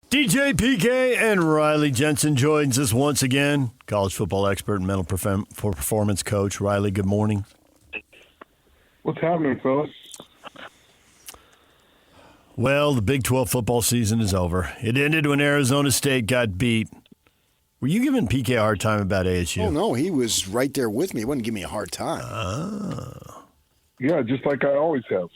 DJ PK and Riley Jensen joins us once again. College football expert and mental performance coach. Riley, good morning. What's happening, fellas? Well, the Big 12 football season is over. It ended when Arizona State got beat. Were you giving PK a hard time about ASU? Oh, no, he was right there with me. He wouldn't give me a hard time. Yeah, just like I always have.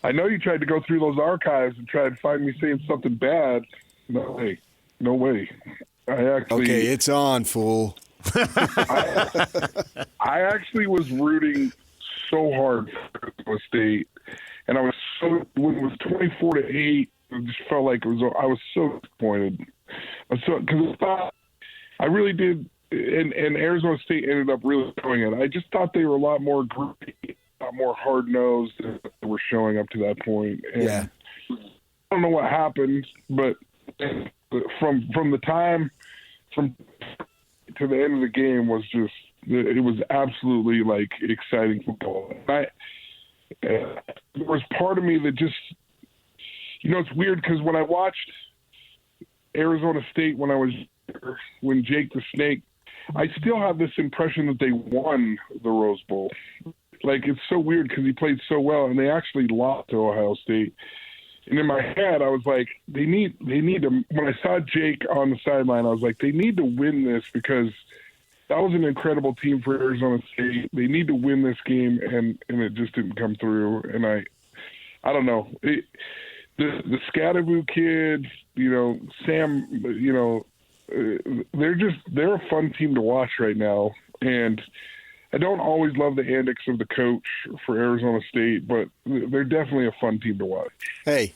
I know you tried to go through those archives and try to find me saying something bad. No way. Okay, it's on, fool. I actually was rooting so hard for Arizona State, and I was so when it was 24-8. It just felt like I was so disappointed. Because I really did, and Arizona State ended up really showing it. I just thought they were a lot more gritty, a lot more hard nosed than they were showing up to that point. And yeah. I don't know what happened, but from the time to the end of the game was just, it was absolutely like exciting football. And there was part of me that just, it's weird because when I watched Arizona State when Jake the Snake, I still have this impression that they won the Rose Bowl. Like, it's so weird because he played so well, and they actually lost to Ohio State. And in my head, I was like, they need to. When I saw Jake on the sideline, I was like, they need to win this because that was an incredible team for Arizona State. They need to win this game, and it just didn't come through. And I don't know. The Scattervoo kids, Sam, they're a fun team to watch right now. And I don't always love the antics of the coach for Arizona State, but they're definitely a fun team to watch. Hey,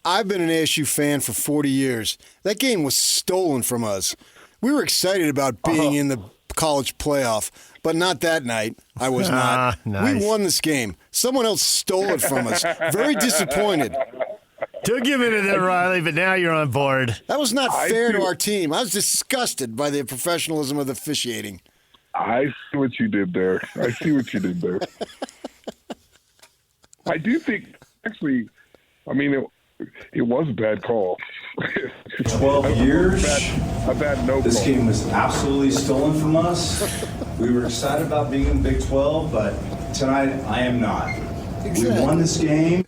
I've been an ASU fan for 40 years. That game was stolen from us. We were excited about being in the college playoff, but not that night. I was not. Nice. We won this game. Someone else stole it from us. Very disappointed. Took you a minute there, Riley, but now you're on board. That was not fair to our team. I was disgusted by the professionalism of the officiating. I see what you did there. I do think, actually, it was a bad call. 12 years. A bad no This call. game was absolutely stolen from us. We were excited about being in Big 12, but tonight I am not. Exactly. We won this game.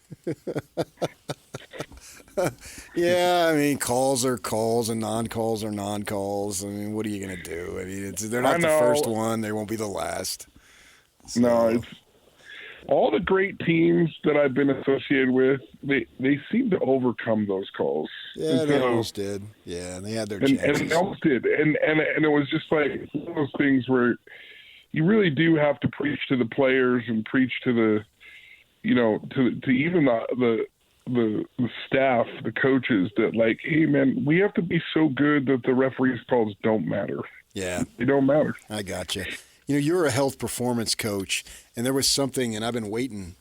Yeah, calls are calls and non-calls are non-calls. What are you going to do? They're not the first one. They won't be the last. So. No, it's all the great teams that I've been associated with. They seem to overcome those calls. Yeah, they almost did. Yeah, they had their chances. And they almost did. And it was just like one of those things where you really do have to preach to the players and preach to the, to even the staff, the coaches, that like, hey man, we have to be so good that the referees calls don't matter. Yeah, they don't matter. I got you. You're a health performance coach, and there was something, and I've been waiting.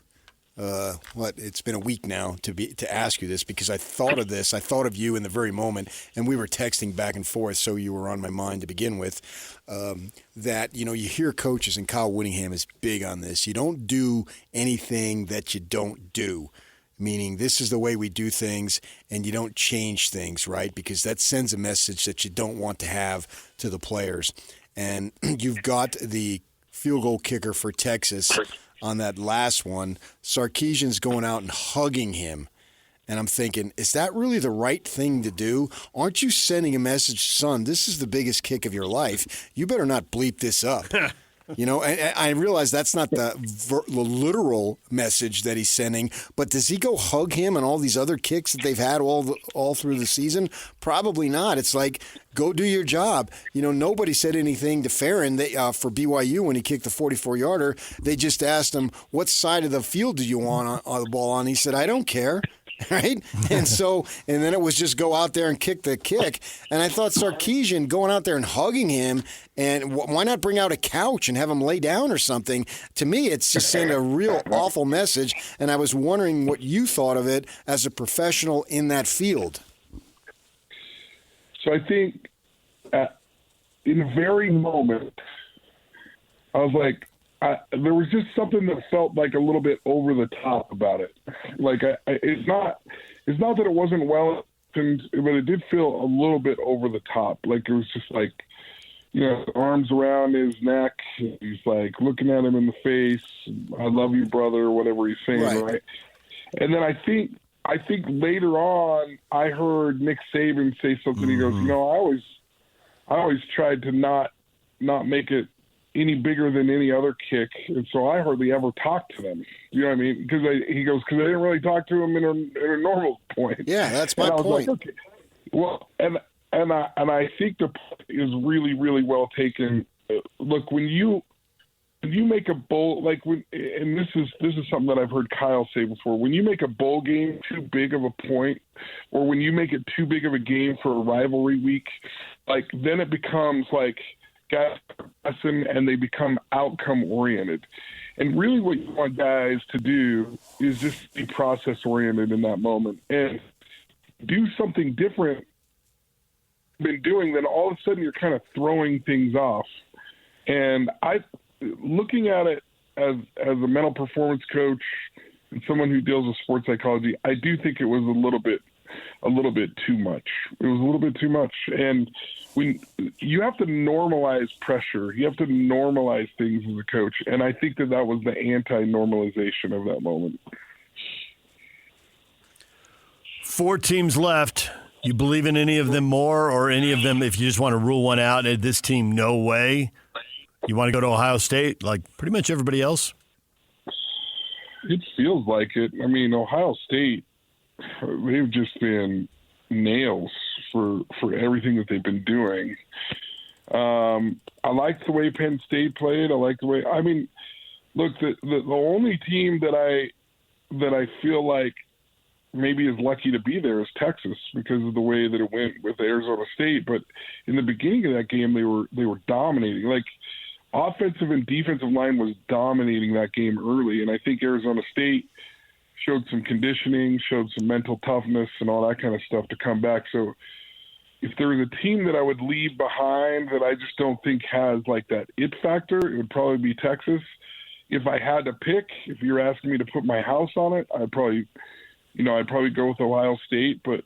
It's been a week now to ask you this because I thought of this. I thought of you in the very moment, and we were texting back and forth, so you were on my mind to begin with. That you hear coaches, and Kyle Whittingham is big on this. You don't do anything that you don't do. Meaning this is the way we do things, and you don't change things, right? Because that sends a message that you don't want to have to the players. And you've got the field goal kicker for Texas on that last one. Sarkisian's going out and hugging him. And I'm thinking, is that really the right thing to do? Aren't you sending a message, son, this is the biggest kick of your life. You better not bleep this up. And I realize that's not the literal message that he's sending, but does he go hug him and all these other kicks that they've had all through the season? Probably not. It's like, go do your job. Nobody said anything to Farron for BYU when he kicked the 44-yarder. They just asked him, what side of the field do you want the ball on? He said, I don't care. Right? And then it was just go out there and kick the kick. And I thought Sarkisian going out there and hugging him, and why not bring out a couch and have him lay down or something? To me, it's just sent a real awful message. And I was wondering what you thought of it as a professional in that field. So I think in the very moment, I was like, there was just something that felt like a little bit over the top about it. Like it's not that it wasn't well, but it did feel a little bit over the top. Like it was just like, arms around his neck. He's like looking at him in the face. I love you, brother, or whatever he's saying, right? And then I think later on, I heard Nick Saban say something. He goes, I always tried to not make it any bigger than any other kick, and so I hardly ever talked to them. You know what I mean? Because I didn't really talk to him in a normal point. Yeah, that's my point. Like, okay. Well, and I think the point is really, really well taken. Look, when you make a bowl, and this is something that I've heard Kyle say before. When you make a bowl game too big of a point, or when you make it too big of a game for a rivalry week, like then it becomes like guys lesson and they become outcome oriented. And really, what you want guys to do is just be process oriented in that moment and do something different been doing, then all of a sudden you're kind of throwing things off. And looking at it as a mental performance coach and someone who deals with sports psychology, I do think it was a little bit too much. It was a little bit too much. And when you have to normalize pressure, you have to normalize things as a coach. And I think that was the anti-normalization of that moment. 4 teams left. You believe in any of them more, or any of them, if you just want to rule one out, this team, no way? You want to go to Ohio State like pretty much everybody else? It feels like it. I mean, Ohio State, they've just been nails for everything that they've been doing. I like the way Penn State played. I like the way – I mean, look, the only team that I feel like maybe is lucky to be there is Texas because of the way that it went with Arizona State. But in the beginning of that game, they were dominating. Like, offensive and defensive line was dominating that game early, and I think Arizona State showed some conditioning, showed some mental toughness and all that kind of stuff to come back. So if there was a team that I would leave behind that I just don't think has like that it factor, it would probably be Texas. If I had to pick, if you're asking me to put my house on it, I'd probably go with Ohio State. But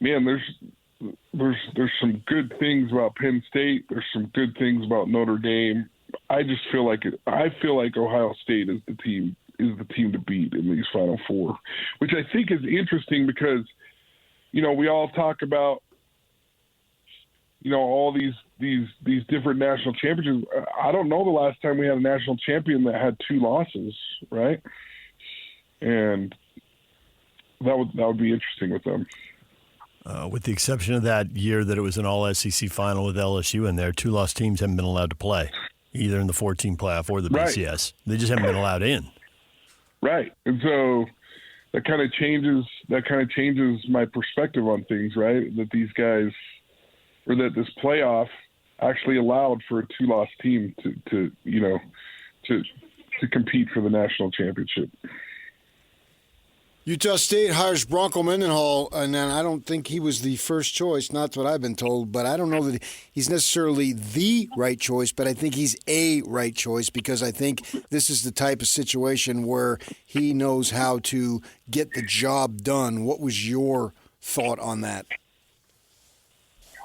man, there's some good things about Penn State. There's some good things about Notre Dame. I just feel like Ohio State is the team to beat in these Final Four, which I think is interesting because, we all talk about, all these different national championships. I don't know the last time we had a national champion that had 2 losses, right? And that would be interesting with them. With the exception of that year that it was an all-SEC final with LSU in there, 2-loss teams haven't been allowed to play, either in the 14 playoff or the BCS. Right. They just haven't been allowed in. Right. And so that kind of changes my perspective on things, right? That these guys, or that this playoff actually allowed for a 2-loss team to compete for the national championship. Utah State hires Bronco Mendenhall, and I don't think he was the first choice. Not what I've been told, but I don't know that he's necessarily the right choice, but I think he's a right choice because I think this is the type of situation where he knows how to get the job done. What was your thought on that?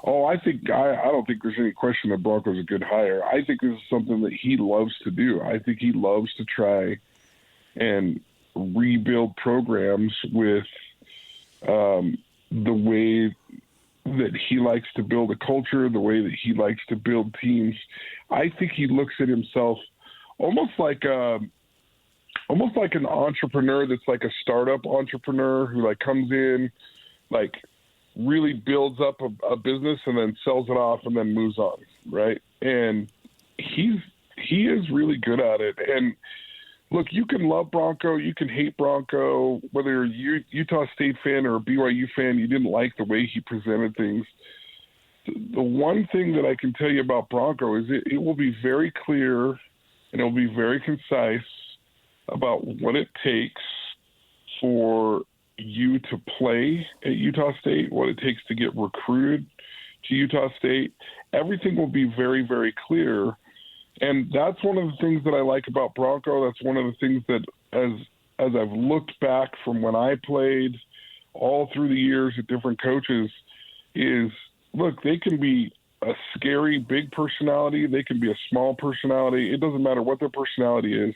Oh, I don't think there's any question that Bronco's a good hire. I think this is something that he loves to do. I think he loves to try and rebuild programs with the way that he likes to build a culture, the way that he likes to build teams. I think he looks at himself almost like an entrepreneur that's like a startup entrepreneur who like comes in, like really builds up a business and then sells it off and then moves on, right? And he is really good at it. And look, you can love Bronco, you can hate Bronco, whether you're a Utah State fan or a BYU fan, you didn't like the way he presented things. The one thing that I can tell you about Bronco is it will be very clear and it will be very concise about what it takes for you to play at Utah State, what it takes to get recruited to Utah State. Everything will be very, very clear. And that's one of the things that I like about Bronco. That's one of the things that as I've looked back from when I played all through the years at different coaches is, look, they can be a scary big personality. They can be a small personality. It doesn't matter what their personality is.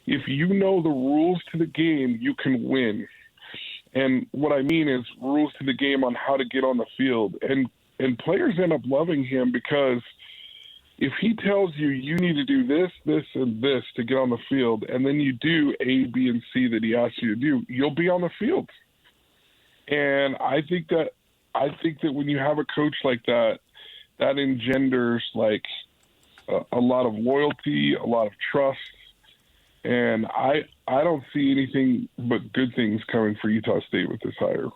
If you know the rules to the game, you can win. And what I mean is rules to the game on how to get on the field. And players end up loving him because if he tells you you need to do this, this, and this to get on the field, and then you do A, B, and C that he asks you to do, you'll be on the field. And I think that when you have a coach like that, that engenders like a lot of loyalty, a lot of trust. And I don't see anything but good things coming for Utah State with this hire.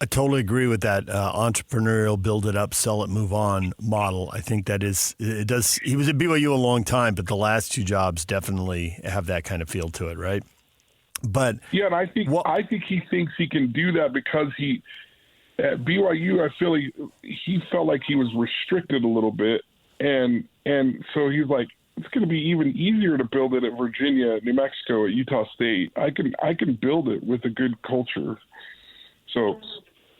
I totally agree with that entrepreneurial, build it up, sell it, move on model. I think that it does. He was at BYU a long time, but the last two jobs definitely have that kind of feel to it, right? But yeah, and I think he thinks he can do that because at BYU, I feel he felt like he was restricted a little bit, and so he's like, it's going to be even easier to build it at Virginia, New Mexico, at Utah State. I can build it with a good culture. So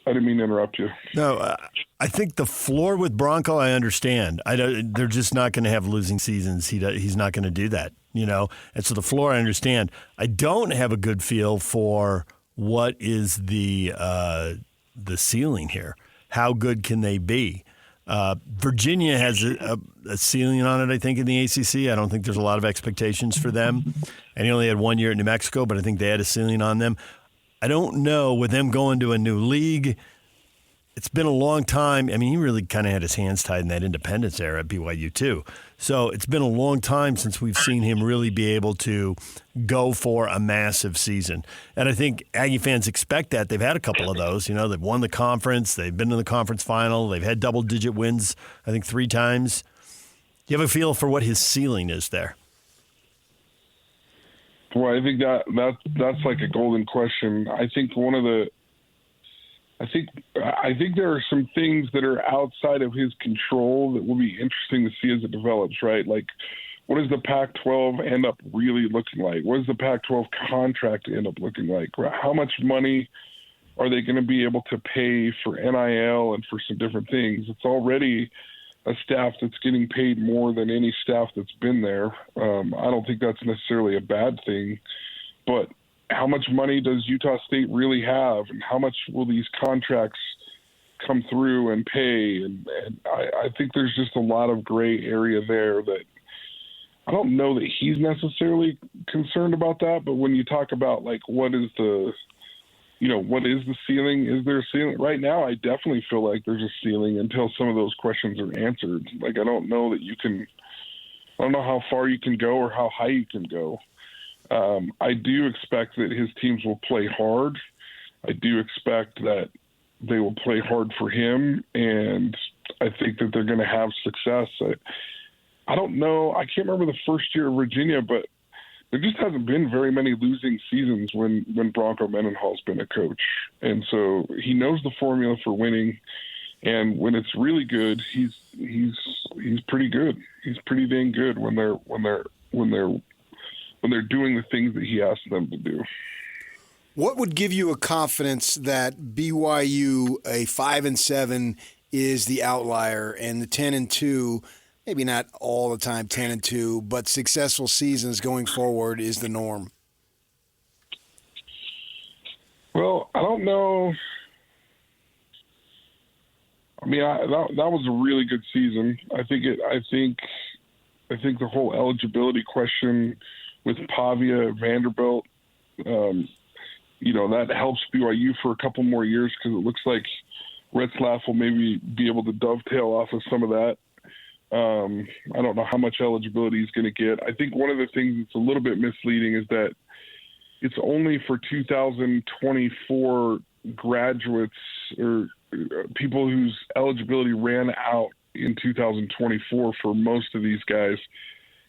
I didn't mean to interrupt you. No, I think the floor with Bronco, I understand. They're just not going to have losing seasons. He's not going to do that, And so the floor, I understand. I don't have a good feel for what is the ceiling here. How good can they be? Virginia has a ceiling on it, I think, in the ACC. I don't think there's a lot of expectations for them. And he only had 1 year at New Mexico, but I think they had a ceiling on them. I don't know, with them going to a new league, it's been a long time. I mean, he really kind of had his hands tied in that independence era at BYU too. So it's been a long time since we've seen him really be able to go for a massive season. And I think Aggie fans expect that. They've had a couple of those. They've won the conference. They've been in the conference final. They've had double-digit wins, I think, 3 times. Do you have a feel for what his ceiling is there? Well, I think that's like a golden question. I think I think there are some things that are outside of his control that will be interesting to see as it develops, right? Like, what does the Pac-12 end up really looking like? What does the Pac-12 contract end up looking like? How much money are they going to be able to pay for NIL and for some different things? It's already a staff that's getting paid more than any staff that's been there. I don't think that's necessarily a bad thing, but how much money does Utah State really have, and how much will these contracts come through and pay? And I think there's just a lot of gray area there that I don't know that he's necessarily concerned about that. But when you talk about like what is the ceiling? Is there a ceiling? Right now, I definitely feel like there's a ceiling until some of those questions are answered. Like, I don't know how far you can go or how high you can go. I do expect that his teams will play hard. I do expect that they will play hard for him, and I think that they're going to have success. I don't know. I can't remember the first year of Virginia, but there just hasn't been very many losing seasons when Bronco Mendenhall's been a coach. And so he knows the formula for winning. And when it's really good, he's pretty good. He's pretty dang good when they're doing the things that he asks them to do. What would give you a confidence that BYU, a 5-7, is the outlier, and the 10-2, maybe not all the time 10-2, but successful seasons going forward is the norm? Well, I don't know. I mean, that was a really good season. I think the whole eligibility question with Pavia at Vanderbilt, that helps BYU for a couple more years because it looks like Retzlaff will maybe be able to dovetail off of some of that. I don't know how much eligibility he's going to get. I think one of the things that's a little bit misleading is that it's only for 2024 graduates or people whose eligibility ran out in 2024 for most of these guys.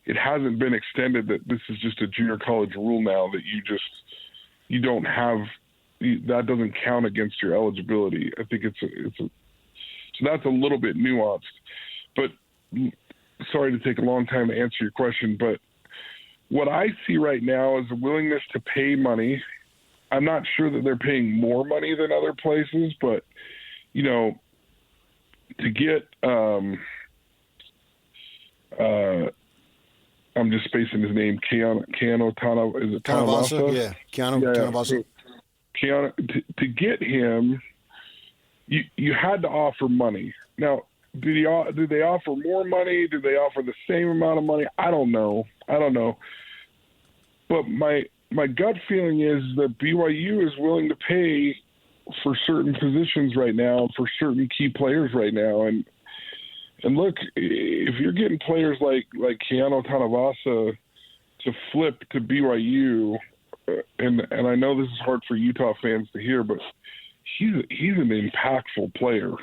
It hasn't been extended that this is just a junior college rule now that you don't have, that doesn't count against your eligibility. I think so that's a little bit nuanced, but sorry to take a long time to answer your question, but what I see right now is a willingness to pay money. I'm not sure that they're paying more money than other places, but, you know, to get I'm just spacing his name, Keanu is it Tanavasa? Yeah, Tanavasa. Keanu, to get him, you had to offer money. Now, do they offer more money? Do they offer the same amount of money? I don't know. But my gut feeling is that BYU is willing to pay for certain positions right now, for certain key players right now. And look, if you're getting players like Keanu Tanavasa to flip to BYU, and I know this is hard for Utah fans to hear, but he's an impactful player.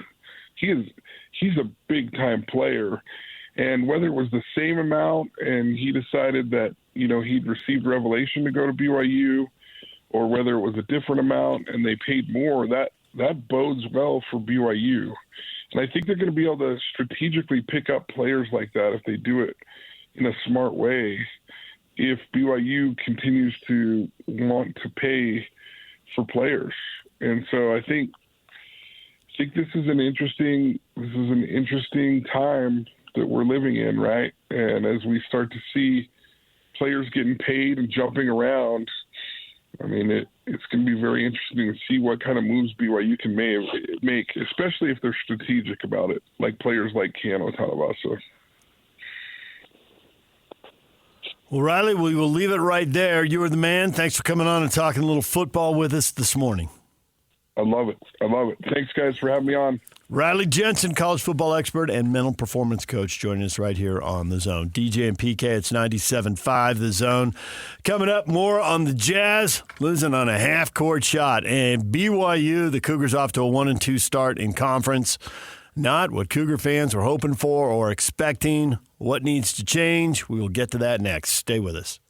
He's a big time player. And whether it was the same amount and he decided that, you know, he'd received revelation to go to BYU, or whether it was a different amount and they paid more, that bodes well for BYU. And I think they're going to be able to strategically pick up players like that if they do it in a smart way, if BYU continues to want to pay for players. And so I think this is an interesting time that we're living in, right? And as we start to see players getting paid and jumping around, I mean, it's going to be very interesting to see what kind of moves BYU can make, especially if they're strategic about it, like players like Keanu Tanavasa. Well, Riley, we will leave it right there. You were the man. Thanks for coming on and talking a little football with us this morning. I love it. Thanks, guys, for having me on. Riley Jensen, college football expert and mental performance coach, joining us right here on The Zone. DJ and PK, it's 97.5 The Zone. Coming up, more on the Jazz, losing on a half-court shot. And BYU, the Cougars off to a 1-2 start in conference. Not what Cougar fans were hoping for or expecting. What needs to change? We will get to that next. Stay with us.